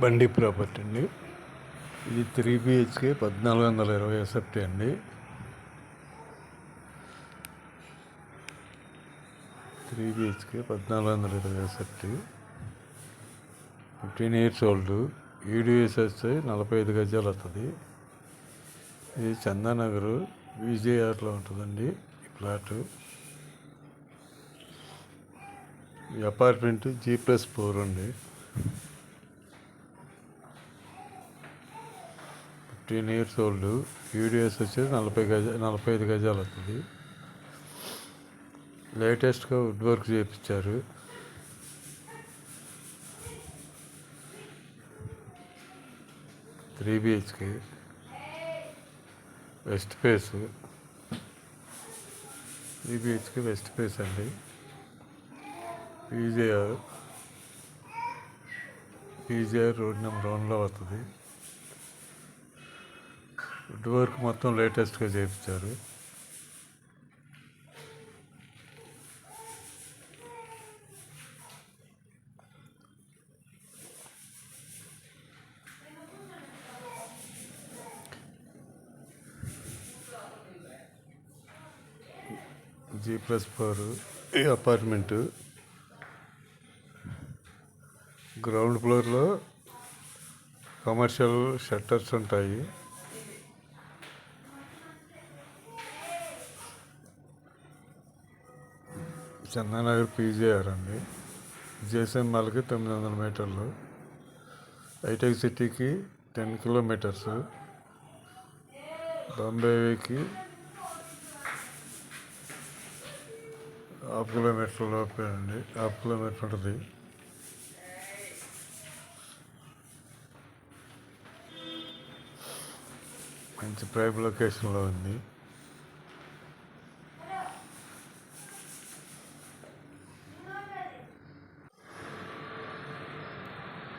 బండి ప్రాపర్టీ అండి. ఇది 3 బిహెచ్కే 1420 ఎస్ఎఫ్టీ అండి. 3 బిహెచ్కే 1420 ఎస్ఎఫ్టీ, 15 ఇయర్స్ ఓల్డ్. ఈడిఎస్ఎస్ 45 గజాలు వస్తుంది. ఇది చందానగర్ విజయఆర్లో ఉంటుందండి ఈ ప్లాటు. ఈ అపార్ట్మెంట్ G+4 అండి. 15 ఇయర్స్ ఓల్డ్. యూడిఎస్ వచ్చేసి 45 గజాలు వస్తుంది. లేటెస్ట్గా వుడ్ వర్క్ చేయించారు. Three BHK west face. 3 BHK west face అండి. పీజేఆర్ రోడ్ నెంబర్ 1లో వస్తుంది. వుడ్ వర్క్ మొత్తం లేటెస్ట్గా చేయించారు. G+4 ఈ అపార్ట్మెంటు గ్రౌండ్ ఫ్లోర్లో కమర్షియల్ షట్టర్స్ ఉంటాయి. చందానగర్ పీజేఆర్ అండి. జేసన్ మాల్కి 900 మీటర్లు, హైటెక్ సిటీకి 10 కిలోమీటర్స్, బాంబేకి 1/2 కిలోమీటర్ లోపే అండి. 1/2 కిలోమీటర్ ఉంటుంది. మంచి ప్రైమ్ లొకేషన్లో ఉంది.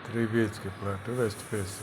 Three BHK plot west face.